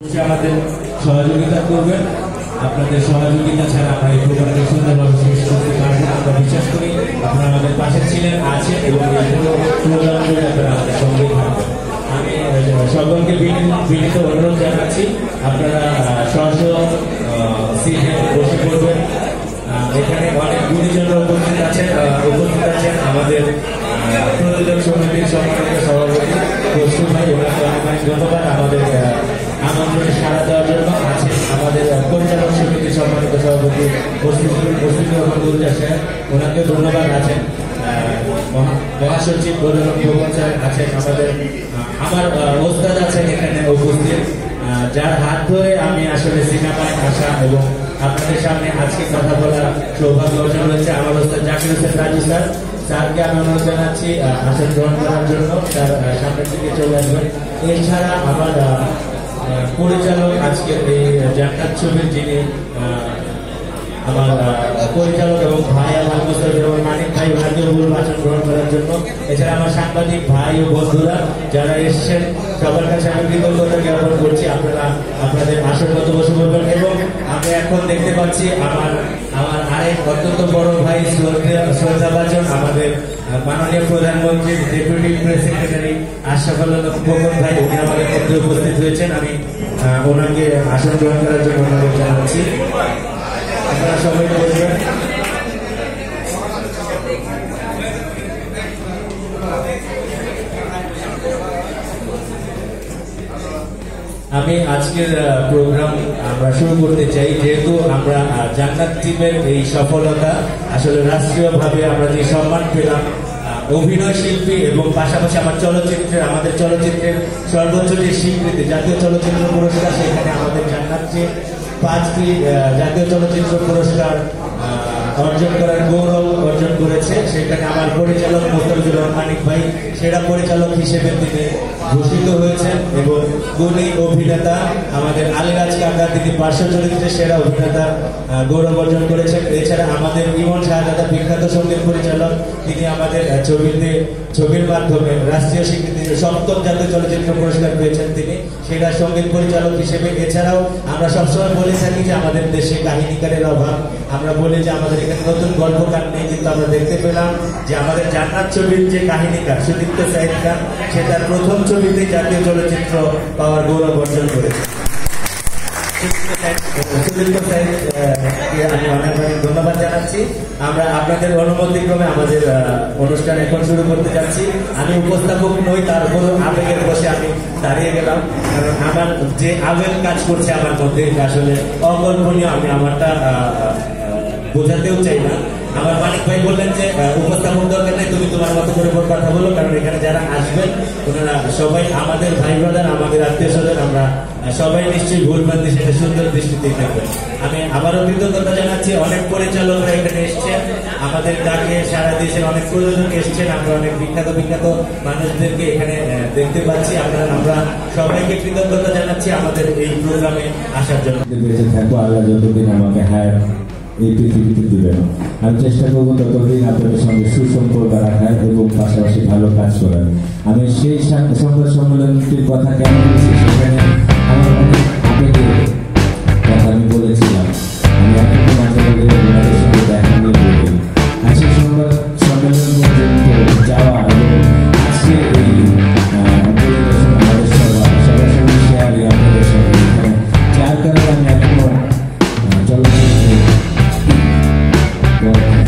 আমাদের সহযোগিতা করবেন। আপনাদের সহযোগিতা ছাড়া আমরা এই প্রোগ্রামকে সুন্দরভাবে শেষ করতে পারবো আমরা বিশ্বাস করি। আপনারা আমাদের পাশে ছিলেন, আছেন এবং প্রোগ্রাম জুড়ে আপনারা আমাদের সঙ্গে থাকবেন। আমি সকলকে বিনীত অনুরোধ জানাচ্ছি, আপনারা স্ব সিটে বসে পড়বেন। এখানে অনেক গুণীজনরা উপস্থিত আছেন আমাদের প্রযোজক সমিতির সম্মানিত সভাপতি কৌশল ভাই, ওনাকে অনেক ধন্যবাদ আমাদের আমন্ত্রণে সাড়া দেওয়ার জন্য। আছেন আমাদের পরিচালক সমিতির সম্মানিত সভাপতি মসজিদুল স্যার, ওনাকে ধন্যবাদ। আছেন মহাসচিব প্রযোজক ভবন স্যার, আছেন আমার ওস্তাদ আছেন এখানে উপস্থিত, যার হাত ধরে আমি আসলে সিনেমায় আসা এবং আপনাদের সামনে আজকে কথা বলার সৌভাগ্য অর্জন হয়েছে। আমার ওস্তাদ জাকির হোসেন রাজু স্যার, স্যারকে আমি অনুরোধ জানাচ্ছি আসন গ্রহণ করার জন্য, তার সামনের দিকে চলে আসবেন। এছাড়া আমার পরিচালক আজকের এই জান্নাত ছবির, যিনি আমার পরিচালক এবং ভাই আমার মানিক ভাই, ওনাকে বলবো আসন গ্রহণ করার জন্য। এছাড়া আমার সাংবাদিক ভাই ও বন্ধুরা যারা এসছেন, সবার কাছে আমি কৃতজ্ঞতা জ্ঞাপন করছি। আপনারা আপনাদের আসন মত বসে পড়বেন। এবং আমি এখন দেখতে পাচ্ছি আমার আরেক অত্যন্ত বড় ভাই শ্রদ্ধাভাজন আমাদের মাননীয় প্রধানমন্ত্রীর deputy press secretary Ashraful Khokon ভাই, উনি আমাদের মধ্যে উপস্থিত হয়েছেন। আমি ওনাকে আসন গ্রহণ করার জন্য অনুরোধ জানাচ্ছি। আপনারা সবাই বলবেন। আমি আজকের প্রোগ্রাম আমরা শুরু করতে চাই, যেহেতু আমরা জান্নাত টিমের এই সফলতা আসলে রাষ্ট্রীয়ভাবে আমরা যে সম্মান পেলাম, অভিনয় শিল্পী এবং পাশাপাশি আমাদের চলচ্চিত্রের সর্বোচ্চ যে স্বীকৃতি জাতীয় চলচ্চিত্র পুরস্কার, সেখানে আমাদের জান্নাত টিম 5টি জাতীয় চলচ্চিত্র পুরস্কার অর্জন করার গৌরব অর্জন করেছে। সেখানে আমার পরিচালক মোস্তাফিজুর রহমান মানিক ভাই সেরা পরিচালক হিসেবে তিনি ঘোষিত হয়েছেন এবং গুণী অভিনেতা আমাদের আলিরাজ কাকা, তিনি পার্শ্ব চরিত্রের সেরা অভিনেতার গৌরব অর্জন করেছেন। এছাড়া আমাদের ইমন শাহজাদা বিখ্যাত সঙ্গীত পরিচালক, তিনি আমাদের ছবির মাধ্যমে রাষ্ট্রীয় স্বীকৃতি 7ম জাতীয় চলচ্চিত্র পুরস্কার পেয়েছেন তিনি সেরা সঙ্গীত পরিচালক হিসেবে। এছাড়াও আমরা সবসময় বলে থাকি যে আমাদের দেশে কাহিনীকারের অভাব, আমরা বলি যে আমাদের এখানে নতুন গল্পকার নেই, কিন্তু আমরা দেখতে পেলাম যে আমাদের জান্নাত ছবির যে কাহিনীকার সুদীপ্ত সাইদ খান, সে তার প্রথম ছবিতে জাতীয় চলচ্চিত্র পাওয়ার গৌরব অর্জন করেছে। আমি অনেক অনেক ধন্যবাদ জানাচ্ছি। আমরা আপনাদের অনুমতিক্রমে আমাদের অনুষ্ঠান এখন শুরু করতে যাচ্ছি। আমি উপস্থাপক নই, তারপর আবেগের বসে আমি দাঁড়িয়ে গেলাম, কারণ আমার যে আবেগ কাজ করছে আমার মধ্যে আসলে অকল্পনীয়। আমি আমারটা বোঝাতেও চাই না। আমার মানিক ভাই বললেন যে উপস্থাপক দরকার নেই, তুমি তোমার মতো করে কথা বলো, কারণ এখানে যারা আসবেন ওনারা সবাই আমাদের ভাই ব্রাদার, আমাদের আত্মীয় স্বজন, আমরা সবাই নিশ্চয়ই ভুলভ্রান্তি সেটা সুন্দর দৃষ্টিতেই থাকবেন। আমি আবারও কৃতজ্ঞতা জানাচ্ছি। অনেক পরিচালকরা এখানে এসছেন, আমাদের ডাকে সারা দেশের অনেক প্রযোজক এসছেন, আমরা অনেক বিখ্যাত মানুষদেরকে এখানে দেখতে পাচ্ছি। আমরা সবাইকে কৃতজ্ঞতা জানাচ্ছি আমাদের এই প্রোগ্রামে আসার জন্য। বেঁচে থাকবো, আল্লাহ যতদিন আমাকে হায়ার এই পৃথিবীতে দিবেন, আমি চেষ্টা করবো ততদিন আপনাদের সঙ্গে সুসম্পর্ক রাখার এবং পাশাপাশি ভালো কাজ করার। আমি সেই সংবাদ সম্মেলনটির কথা কেন বলছি, সেখানে আমার অনেক আবেগের কথা আমি বলেছিলাম। আমি এখন মাঝে মাঝে ওনাদের সঙ্গে দেখা নিয়ে বলি। আজকে সংবাদ সম্মেলন পর্যন্ত যাওয়া এবং আজকে এই পরিদর্শন আমাদের সবার সঙ্গে শেয়ারই আপনাদের সঙ্গে, যার কারণে আমি এখনো চলচ্চিত্রে অনেক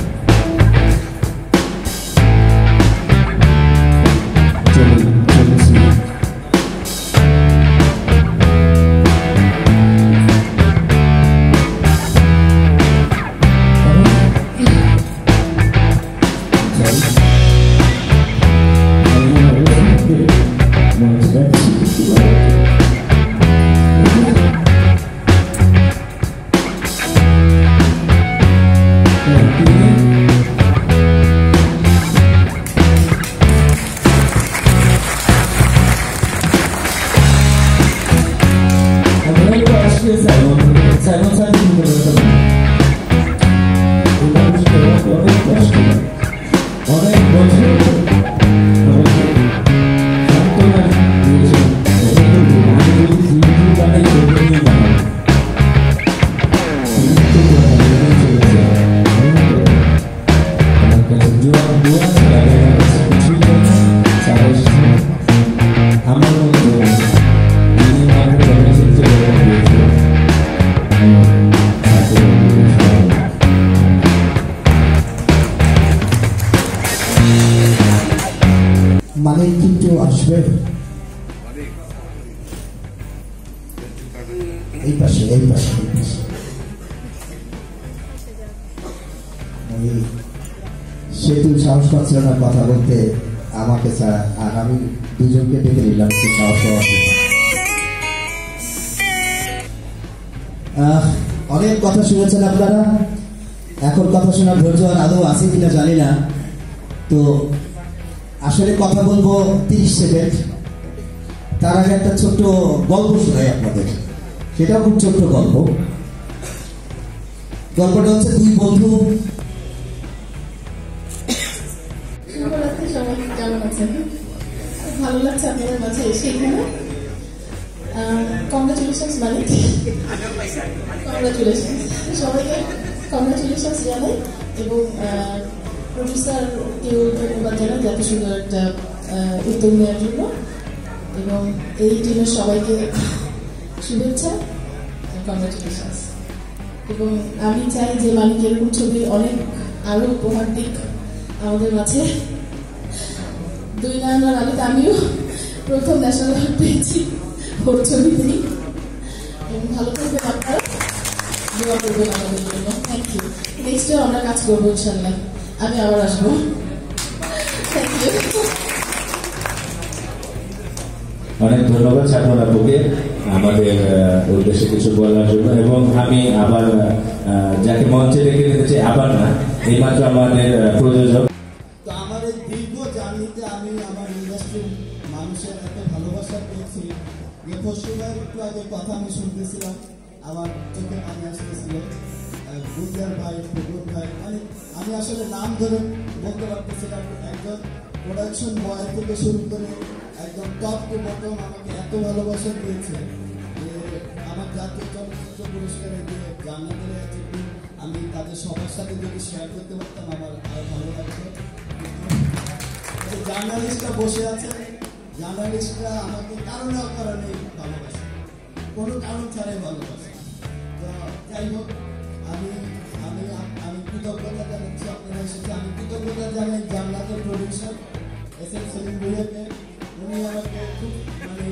এই পাশে এই পাশে এই পাশে সেতু সাহস পাচ্ছিল না কথা বলতে আমাকে ছাড়া, আর আমি দুজনকে ডেকে নিলাম একটু সাহস পাওয়ার জন্য। অনেক কথা শুনেছেন আপনারা, এখন কথা শোনার ধৈর্য আর আদৌ আছে কিনা জানি না। তো আসলে কথা বলবো 30 সেকেন্ড, তার আগে একটা ছোট্ট গল্প শোনাই আপনাদের, সেটাও খুব ছোট্ট গল্প। গল্পটা হচ্ছে দুই বন্ধু। কেমন আছেন? ভালো লাগছে আপনাদের মাঝে এসে এখানে। কংগ্রাচুলেশনস মালিক, কংগ্রাচুলেশন সবাইকে, কংগ্রাচুলেশনস জানাই এবং প্রডিউসারকেও ধন্যবাদ জানাই এত সুন্দর একটা উদ্যোগ নেওয়ার জন্য, এবং এই টিমের সবাইকে শুভেচ্ছা, কংগ্রাচুলেশনস। এবং আমি চাই যে মালিক এরকম ছবি অনেক আরো উপহার দিক আমাদের মাঝে। 2 নভেম্বর আলোতে আমিও প্রথম ন্যাশনাল অ্যাওয়ার্ড পেয়েছি ওর ছবিতেই, এবং ভালো থাকবেন আপনারা, দোয়া করবেন আমাদের জন্য। Thank you. নেক্সটে আমরা কাজ করবো ইনশাল্লাহ, আমি আবার আসবো। Thank you. অনেক ধন্যবাদ সাধন আপুকে আমাদের উদ্দেশ্যে কিছু বলার জন্য। এবং আমি আবার যাকে মঞ্চে রেখে দিতে চাই, আবার না, এইমাত্র আমাদের প্রযোজক। তো আমার এই দীর্ঘ জার্নিতে আমি আমার ইন্ডাস্ট্রির মানুষের এত ভালোবাসা পেয়েছি যে পশ্চিমবঙ্গের একটু আগে কথা আমি শুনতেছিলাম, আমার চোখে পানি আসতেছিল। গুলজার ভাই, ফজল ভাই, মানে আমি আসলে নাম ধরে বলতে পারতেছিলাম। একজন প্রোডাকশন বয় থেকে শুরু করে একদম টপ টু বটম আমাকে এত ভালোবাসা দিয়েছে যে আমার জাতীয় চলচ্চিত্র পুরস্কারে দিয়ে জান্নাতের আছে, আমি তাদের সবার সাথে যদি শেয়ার করতে পারতাম আমার আরো ভালো লাগতো। জার্নালিস্টরা বসে আছে, জার্নালিস্টরা আমাকে কারণে অকারণে ভালোবাসে, কোনো কারণ ছাড়াই ভালোবাসে। তো যাই হোক, আমি আমি আমি কৃতজ্ঞতা জানাচ্ছি আপনারা এসেছে। আমি কৃতজ্ঞতা জানাই জান্নাতের প্রডিউসার এস.এম. সেলিম ভুইয়াকে। উনি আমাকে খুব মানে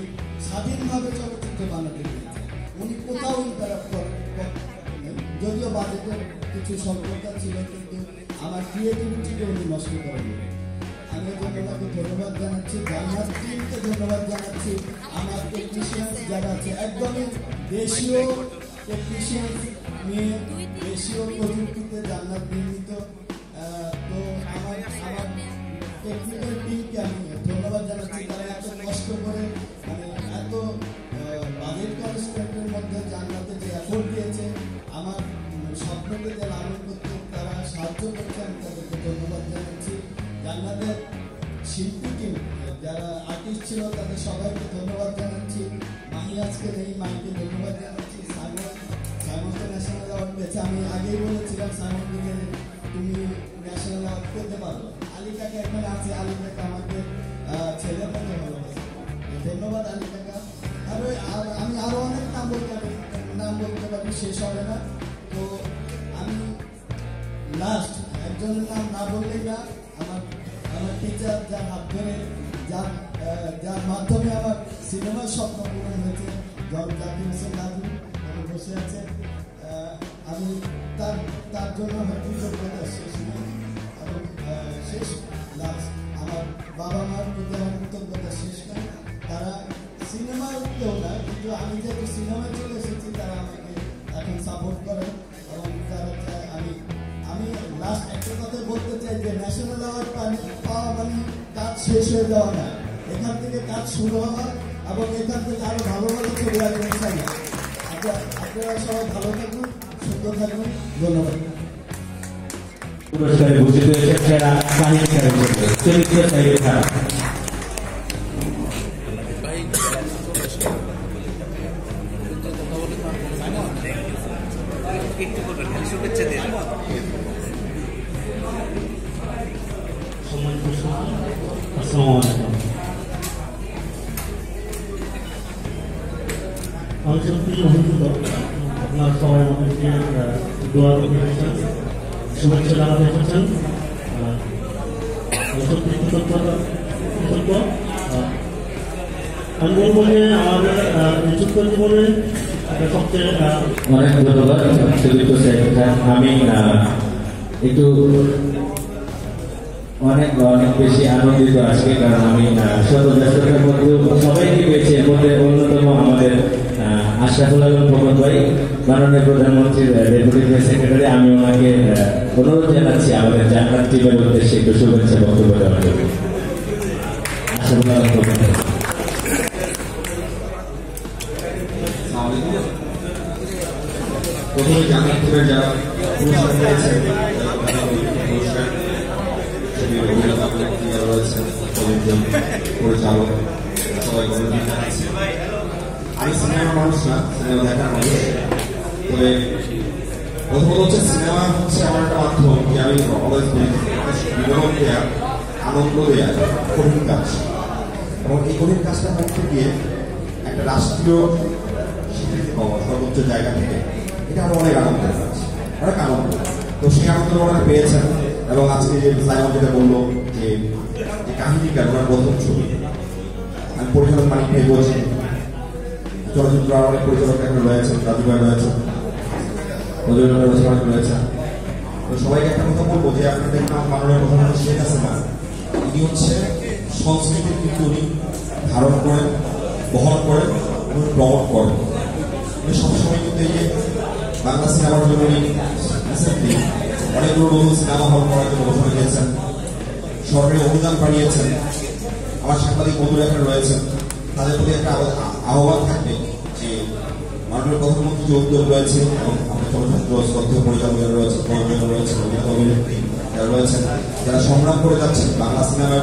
স্বাধীনভাবে চলচ্চিত্র বানাতে দিয়েছে। উনি কোথাও ইন্টারাপ্ট করেন, যদিও বাজেটের কিছু স্বল্পতা ছিল, কিন্তু আমার ক্রিয়েটিভিটিকে উনি নষ্ট করেন। আমি ওনাকে ধন্যবাদ জানাচ্ছি, জান্নাত টিমকে ধন্যবাদ জানাচ্ছি। আমার টেকনিশিয়ান যারা আছে একদমই দেশীয় টেকনিশিয়ান নিয়ে দেশীয় প্রযুক্তিতে জান্নাত নির্মিত। তো আমার টেকনিক্যাল টিমকে আমি ধন্যবাদ জানাচ্ছি, তারা এত কষ্ট করে মানে এত বাজেট কনস্ট্যান্টের মধ্যে জান্নাতে যে এফোর্ট দিয়েছে, আমার স্বপ্নকে যে লালন করতে তারা সাহায্য করছে, আমি তাদেরকে ধন্যবাদ জানাচ্ছি। জান্নাতের শিল্পী টিম যারা আর্টিস্ট ছিল তাদের সবাইকে ধন্যবাদ জানাচ্ছি। মাহি আজকে নেই, মাহিকে ধন্যবাদ জানাচ্ছি। সাইমনকে ন্যাশনাল অ্যাওয়ার্ড পেয়েছে, আমি আগেই বলেছিলাম সাইমনকে যে তুমি ন্যাশনাল অ্যাওয়ার্ড পেতে পারো। আলী কাকা এখানে আছে, আলী কাকা আমাকে ছেলের মতো ভালোবাসে, ধন্যবাদ আলী কাকা। আর আমি আরো অনেক নাম বলতে পারি, শেষ হবে না। তো আমি লাস্ট একজনের নাম না বললেই না, আমার টিচার যার হাত ধরে যার মাধ্যমে আমার সিনেমার স্বপ্ন পূরণ হয়েছে, জাকির হোসেন দাদু আমি বসে আছে। আমি তার জন্য আমার কৃতজ্ঞতা শেষ নেই, এবং শেষ লাস্ট আমার বাবা মার প্রতি আমার কৃতজ্ঞতা শেষ নেই। তারা সিনেমার কেউ না, কিন্তু আমি যেহেতু সিনেমায় চলে এসেছি তারা আমাকে এখন সাপোর্ট করে, এবং তারা চায় আমি লাস্ট একটা কথা বলতে চাই যে ন্যাশনাল অ্যাওয়ার্ড পাওয়া মানে কাজ শেষ হয়ে যাওয়া না, এখান থেকে কাজ শুরু হওয়া, এবং এখান থেকে আরো ভালো ভালো ছবি আসবে। আপনারা সবাই ভালো থাকুন, সুন্দর থাকুন, ধন্যবাদ। পুরস্কারে ভূষিত হয়েছে সেরা সাহিত্যিকের মধ্যে চরিত্র সাহিত্যিকা। আমি সত্যি অভিভূত, আপনার সবাই আমাদেরকে দোয়া করেছেন, শুভেচ্ছা জানাতে এসেছেন, সত্যি কৃতজ্ঞ। আমি বলবো যে আমাদের এই ছোট্ট জীবনে সবচেয়ে অনেক ধন্যবাদ সুদীপ্ত স্যার। আমি একটু অনেক অনেক বেশি আনন্দিত আজকে, কারণ আমি শত ব্যস্ততার মধ্যে সবাইকে পেয়েছি। এর মধ্যে অন্যতম আমাদের আশরাফুল আলম প্রমোদ ভাই, মাননীয় প্রধানমন্ত্রীর ডেপুটি প্রেস সেক্রেটারি। আমি ওনাকে অনুরোধ জানাচ্ছি আমাদের জান্নাত টিমের উদ্দেশ্যে একটু শুভেচ্ছা বক্তব্য দেওয়ার জন্য। আশরাফুল আলম প্রমোদ ভাই। প্রথমে জান্নাত টিমের যারা পুরস্কার পেয়েছেন, রয়েছেন পরিচালক, সবাইকে অনুরোধ জানাচ্ছি। আমি সিনেমা মানুষ না, সিনেমা দেখার মানুষ। তবে প্রথমত হচ্ছে সিনেমা হচ্ছে আমার একটা মাধ্যম, যে আমি অলওয়েজ বলি বিনোদন দেওয়া, আনন্দ দেওয়া কঠিন কাজ, এবং এই কঠিন কাজটা করতে গিয়ে একটা রাষ্ট্রীয় স্বীকৃতি পাওয়া সর্বোচ্চ জায়গা থেকে, এটা আমার অনেক আনন্দের কাজ, অনেক আনন্দ। তো সেই আনন্দ ওনারা পেয়েছেন। এবং আজকে যে সাইমন যেটা বললো যে কাহিনীকার, ওনার প্রথম ছবি, আমি পরিচালক মানিক ভাই বলছি, চলচ্চিত্র অনেক পরিচালক এখানে রয়েছেন, রাজু ভাই রয়েছেন, রয়েছেন। তো সবাইকে একটা কথা বলবো যে আপনাদের দেখলাম মাননীয় প্রধানমন্ত্রী শেখ হাসিনা, ইনি হচ্ছে সংস্কৃতির কিন্তু উনি ধারণ করেন, বহন করেন এবং প্রমোট করেন। উনি সবসময় কিন্তু এই যে বাংলা সিনেমার জন্য উনি রিসেন্টলি অনেকগুলো নতুন সিনেমা হল করার জন্য ঘোষণা দিয়েছেন, সরকারি অনুদান বাড়িয়েছেন। আমার সাংবাদিক বন্ধুরা এখানে রয়েছেন, তাদের প্রতি একটা আহ্বান থাকবে যে মাননীয় প্রধানমন্ত্রী যে উদ্যোগ রয়েছে, এবং আমাদের চলচ্চিত্র তথ্য পরিচালক রয়েছে, অভিনেত্রী যারা রয়েছেন, যারা সংগ্রাম করে যাচ্ছেন বাংলা সিনেমার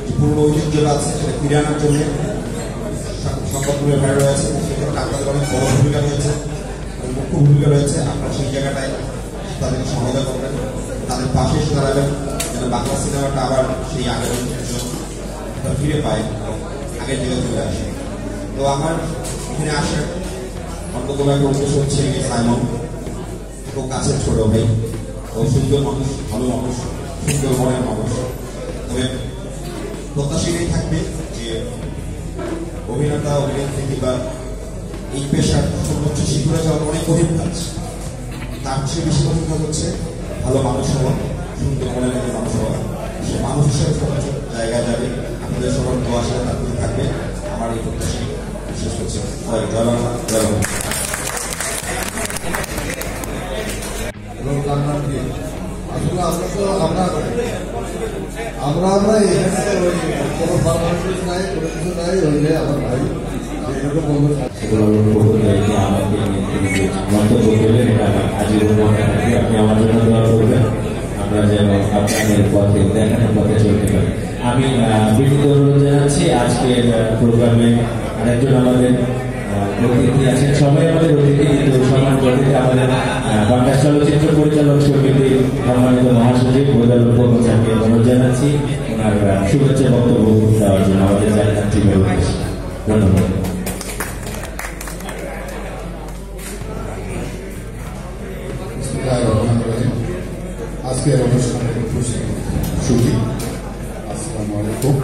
যে পূর্ব ঐতিহ্যটা আছে সেটা ফিরে আনার জন্য সংবাদগুলো এখানে রয়েছে। সেক্ষেত্রে আপনাদের অনেক বড় ভূমিকা রয়েছে, মুখ্য ভূমিকা রয়েছে। আপনারা সেই জায়গাটায় তাদেরকে সহায়তা করবেন, তাদের পাশে এসে দাঁড়াবেন, যেন বাংলা সিনেমাটা আবার সেই আগের ফিরে পায় এবং আগের জায়গায় চলে আসে। তো আমার এখানে আসার অন্যতম একটা উদ্দেশ্য হচ্ছে সাইমন, খুব কাছের ছোট ভাই, ও সুন্দর মানুষ, ভালো মানুষ, সুন্দর মনের মানুষ। তবে প্রত্যাশাই থাকবে যে অভিনেতা, অভিনেত্রী কিংবা এই পেশার সর্বোচ্চ শিখরে যাওয়ার অনেক কঠিন কাজ, তার চেয়ে বেশি কঠিন কাজ হচ্ছে ভালো মানুষ হওয়া, সুন্দর মনের একটা মানুষ হওয়া। সে মানুষ হিসেবে সর্বোচ্চ জায়গায় যাবে। আপনাদের সবার দোয়া আসলে তার প্রতি থাকবে, আমার এই প্রত্যাশাই শেষ হচ্ছে। জয় বাংলা, জয় বাংলা। আসলে আমরা এখানে ওই কোনো পারফরমেন্স নাই, কোনো কিছু নাই, ওইটাই আমার ভাই এরকম বন্ধু মন্তব্য করলেন, এটা আমার আজীবন মনে থাকবে। আপনি আমার জন্য দোয়া করবেন, আমরা যেন আপনাদের পথে দেখানোর পথে চলতে পারি। আমি বিনীত অনুরোধ জানাচ্ছি, আজকের প্রোগ্রামে আরেকজন আমাদের অতিথি আছেন, সবাই আমাদের অতিথি, কিন্তু সম্মানিত অতিথি আমাদের বাংলা চলচ্চিত্র পরিচালক সমিতির সম্মানিত মহাসচিব গোদাল উপমুখ্যমন্ত্রীকে অনুরোধ জানাচ্ছি ওনার শুভেচ্ছা বক্তব্য দেওয়ার জন্য আমাদের জান্নাত টিমের উদ্দেশ্যে। ধন্যবাদ। আজকের অনুষ্ঠানের সুখী। আসসালামু আলাইকুম।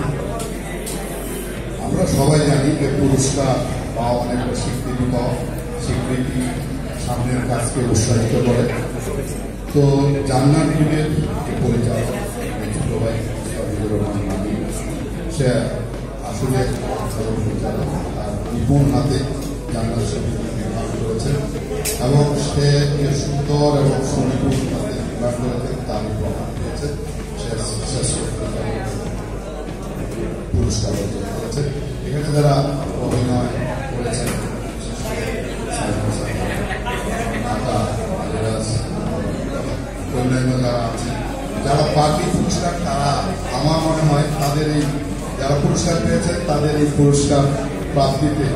আমরা সবাই জানি যে পুরস্কার পাওয়া অনেকটা স্বীকৃতি পাওয়া, স্বীকৃতি সামনের কাজকে উৎসাহিত করে। তো জান্নাত টিমের যে পরিচালক ছোট ভাই সাবিদুর রহমান নামি, সে আসলে পরিচালক, তার নিপুণ হাতে জান্নাত ছবিটি নির্মাণ করেছেন এবং সে সুন্দর এবং সুনিপুণ হাতে নির্মাণ করেছেন, তার প্রমাণ পেয়েছে। সে পুরস্কার অর্জন করেছেন। এখানে যারা অভিনয় করেছেন, অন্যান্য যারা আছেন, যারা পার্টি পুরস্কার, তারা আমার মনে হয় তাদের এই যারা পুরস্কার পেয়েছেন তাদের এই পুরস্কার প্রাপ্তিতে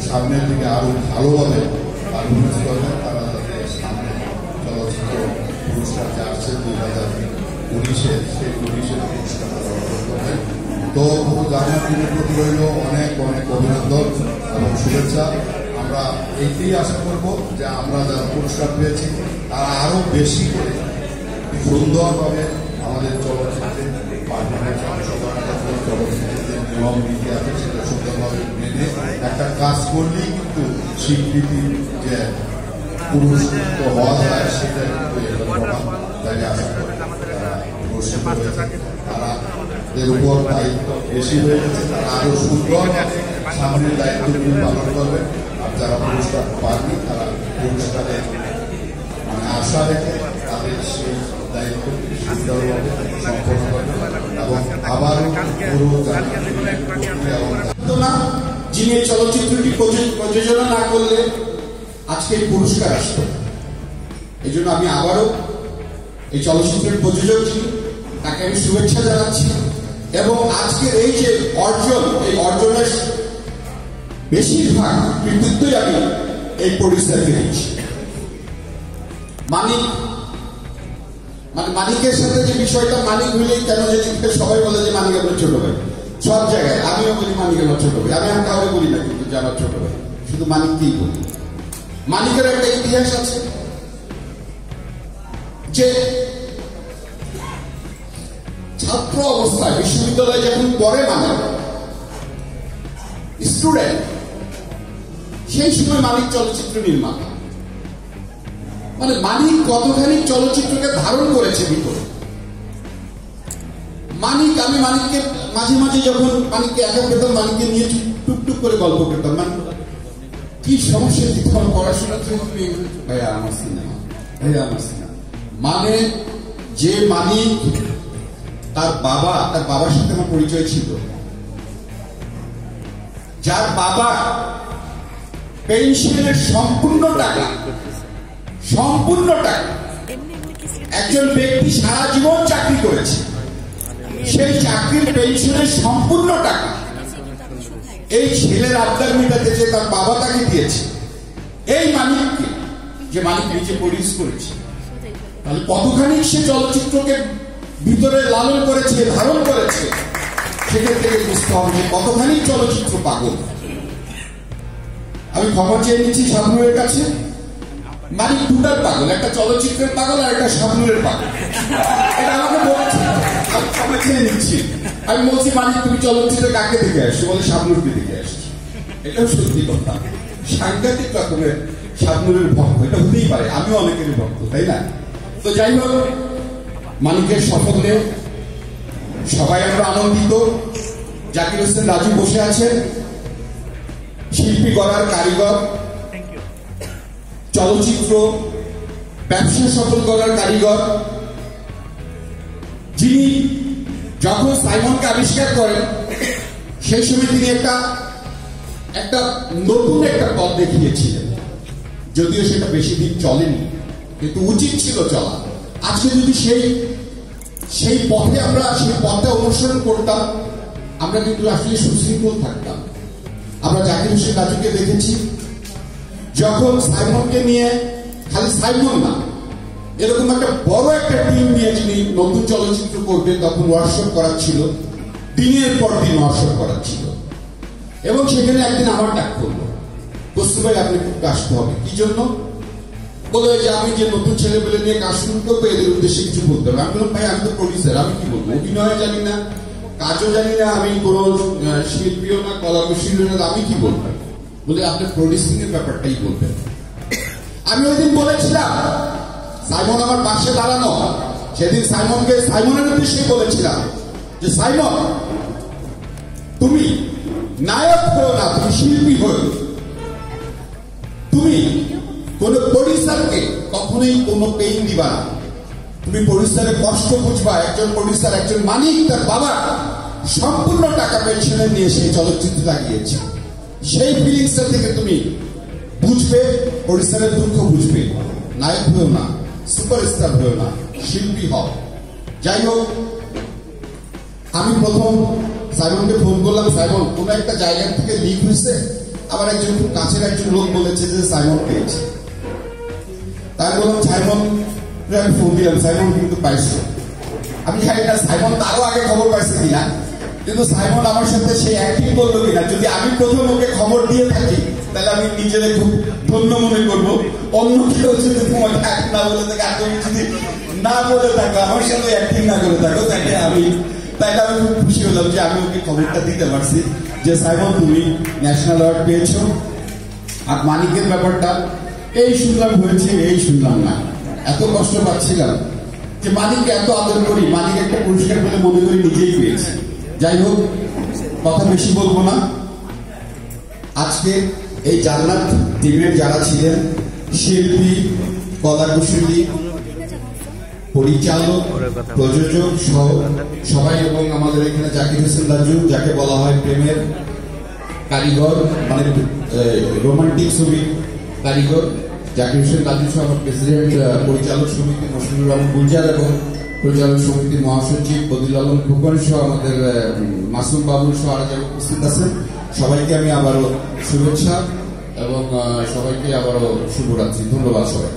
সামনের দিকে আরো ভালোভাবে পারফরমেন্স করবেন। তারা যাতে সামনে চলচ্চিত্র পুরস্কার যে আসছে 2019-এ, সেই 2019-এর পুরস্কার তারা অর্জন করবেন। তো জান্নাত টিমের প্রতি রইল অনেক অনেক অভিনন্দন এবং শুভেচ্ছা। আমরা এইটাই আশা করব যে আমরা যারা পুরস্কার পেয়েছি তারা আরো বেশি করে সুন্দরভাবে আমাদের চলচ্চিত্রে পারফরমেন্স অংশগ্রহণ করবেন, চলচ্চিত্রের নিয়ম নীতি আছে সেটা সুন্দরভাবে মেনে একটা কাজ করলেই কিন্তু স্বীকৃতি যে পুরস্কৃত হওয়া যায় সেটা কিন্তু এটা প্রমাণ। তাই আশা করি তারা পুরস্কৃত হয়েছে, তারা এর উপর দায়িত্ব বেশি হয়ে গেছে, তারা আরো সুন্দর সামনের দায়িত্বগুলি পালন করবে। আর যারা পুরস্কার পাননি তারা পুরস্কারের আশা রেখে তাদের সেই দায়িত্বটি সুন্দরভাবে সম্পন্ন করবে এবং আবারও যিনি এই চলচ্চিত্রটি প্রযোজনা না করলে আজকে এই পুরস্কার আসতো। এই জন্য আমি আবারও এই চলচ্চিত্রের প্রযোজক ছিলেন তাকে আমি শুভেচ্ছা জানাচ্ছি এবং আজকের এই যে অর্জন, এই অর্জনের বেশিরভাগ কৃতিত্বই আমি এই পরিস্থিতিতে দিচ্ছি। মানিকের সাথে যে বিষয়টা, মানিক হইলেই কেন জানি সবাই বলে যে মানিক আমার ছোট ভাই, সব জায়গায় আমিও বলি মানিক আমার ছোট ভাই, আমি আর কাউকে বলি না কিন্তু যে আমার ছোট ভাই, শুধু মানিককেই বলি। মানিকের একটা ইতিহাস আছে যে ছাত্র অবস্থায় বিশ্ববিদ্যালয়ে যখন পড়ে স্টুডেন্ট, সেই সময় মানিক চলচ্চিত্র নির্মাতা। মানিক কতখানি চলচ্চিত্রকে ধারণ করেছে ভিতরে। আমি মানিককে মাঝে মাঝে যখন মানিককে একা পেতাম, মানিককে নিয়ে টুকটুক করে গল্প করতাম, কি সমস্যা দিতাম পড়াশোনা, ভাইয়া আমার সিনেমা, ভাইয়া আমার সিনেমা। যে মানিক তার বাবার সাথে আমার পরিচয় ছিল, যার বাবা পেনশনের সম্পূর্ণ টাকা একজন ব্যক্তি সারা জীবন চাকরি করেছে, সেই চাকরির পেনশনের সম্পূর্ণ টাকা এই ছেলের আবদার মেটাতে যে তার বাবা তাকে দিয়েছে, এই মানিককে, যে মানিক নিজে প্রডিউস করেছে। তাহলে কতখানি সে চলচ্চিত্রকে ভিতরে লালন করেছে, ধারণ করেছে, সেখান থেকে বুঝতে হবে কতখানি চলচ্চিত্র পাগল। আমি খবর চেয়ে নিচ্ছি শাবনুরের কাছে, মানিক দুটার পাগল, একটা চলচ্চিত্রের পাগল আর একটা শাবনুরের পাগল। এটা আমাকে বলছে, আমি খবর চেয়ে নিচ্ছি। আমি বলছি মানিক তুমি চলচ্চিত্রে কাকে দেখে আসছো? বলে শাবনুরকে দেখে আসছি। এটাও সত্যি কথা, সাংঘাতিক রকমের শাবনুরের ভক্ত। এটা হতেই পারে, আমিও অনেকেরই ভক্ত, তাই না? তো যাই হোক, মানিকের সাফল্যে সবাই আমরা আনন্দিত। জাকির হোসেন রাজু বসে আছেন, শিল্পী গড়ার কারিগর, চলচ্চিত্র ব্যবসা সফল করার কারিগর, যিনি যখন সাইমনকে আবিষ্কার করেন সেই সময় তিনি একটা নতুন একটা পথ দেখিয়েছিলেন। যদিও সেটা বেশি দিন চলেনি, কিন্তু উচিত ছিল চলা। আজকে যদি সেই পথটা অনুসরণ করতাম, আমরা কিন্তু আসলে সুশৃঙ্খল থাকতাম। আমরা জাকির হোসেন রাজুকে দেখেছি, যখন সাইমনকে নিয়ে, খালি সাইমন না, এরকম একটা বড় একটা টিম নিয়ে যিনি নতুন চলচ্চিত্র করবেন, তখন ওয়ার্কশপ করাচ্ছিল, দিনের পর দিন ওয়ার্কশপ করাচ্ছিল। এবং সেখানে একদিন আমার ডাক করলো, বস্তু ভাই আপনি আসতে হবে। কি জন্য? বলে যে আমি যে নতুন ছেলেপেলে নিয়ে কাজ শুরু করবো, এদের উদ্দেশ্যে কিছু বলতে হবে। আমি বললাম ভাই আমি তো প্রডিউসার, আমি কি বলবো? অভিনয় জানি না, কাজও জানি না, আমি কোন শিল্পীও না, কলাকুশলীও না, আমি কি বলবো? বলে আপনার প্রডিউসিং এর ব্যাপারটাই বলবেন। আমি ওই দিন বলেছিলাম, সাইমন আমার পাশে দাঁড়ানো, সেদিন সাইমনের উদ্দেশ্যে বলেছিলাম যে সাইমন, তুমি নায়ক হও না, তুমি শিল্পী হও। তুমি কোন প্রডিউসারকে কখনোই কোনো পেইন দিবা না, তুমি প্রডিউসারের কষ্ট বুঝবা। একজন প্রডিউসার, একজন মানিক তার বাবা সম্পূর্ণ টাকা পেনশনে নিয়ে সেই চলচ্চিত্র লাগিয়েছে, সেই ফিলিংসটা থেকে তুমি বুঝবে, প্রডিউসারের দুঃখ বুঝবে। নায়ক হয়েও না, সুপারস্টার হয়েও না, শিল্পী হও। যাই হোক, আমি প্রথম সাইমনকে ফোন করলাম, সাইমন কোন একটা জায়গা থেকে লিক হয়েছে, আবার একজন খুব কাছের একজন লোক বলেছে যে সাইমন পেয়েছে। তাই বললাম সাইমন, আমি ফোন দিলাম, সাইমন কিন্তু পাইছে। আমি জানি না সাইমন তারও আগে খবর পাইছে কিনা, কিন্তু সাইমন আমার সাথে সেই অ্যাক্টিং করলো কিনা। যদি আমি প্রথম ওকে খবর দিয়ে থাকি, তাহলে আমি নিজেদের খুব ধন্য মনে করবো। অন্য কেউ যদি তোমাকে অ্যাক্ট না বলে থাকে, আর তুমি যদি না বলে থাকো, আমার সাথে অ্যাক্টিং না করে থাকো, তাকে আমি তাই আমি খুব খুশি হলাম যে আমি ওকে খবরটা দিতে পারছি যে সাইমন তুমি ন্যাশনাল অ্যাওয়ার্ড পেয়েছো। আর মানিকের ব্যাপারটা এই শুনলাম হয়েছে, এই শুনলাম না, এত কষ্ট পাচ্ছিলাম যে মানিককে এত আদর করি, মানিক একটা পুরস্কার পেলে মনে করি নিজেই পেয়েছে। যাই হোক, কথা বেশি বলবো না। আজকে এই জান্নাত টিমের যারা ছিলেন, শিল্পী, কলাকুশলী, পরিচালক, প্রযোজক সহ সবাই, এবং আমাদের এখানে জাকির হোসেন রাজু, যাকে বলা হয় প্রেমের কারিগর, মানে রোমান্টিক ছবির কারিগর, জাকির হোসেন রাজু সহ প্রেসিডেন্ট পরিচালক সমিতি মশিউর রহমান গুলজার এবং পরিচালক সমিতির মহাসচিব বদিউল আলম ফুকন সহ আমাদের মাসুম বাবুল সহ আরো যারা উপস্থিত আছেন, সবাইকে আমি আবারও শুভেচ্ছা এবং সবাইকে আবারও শুভরাত্রি। ধন্যবাদ সবাই।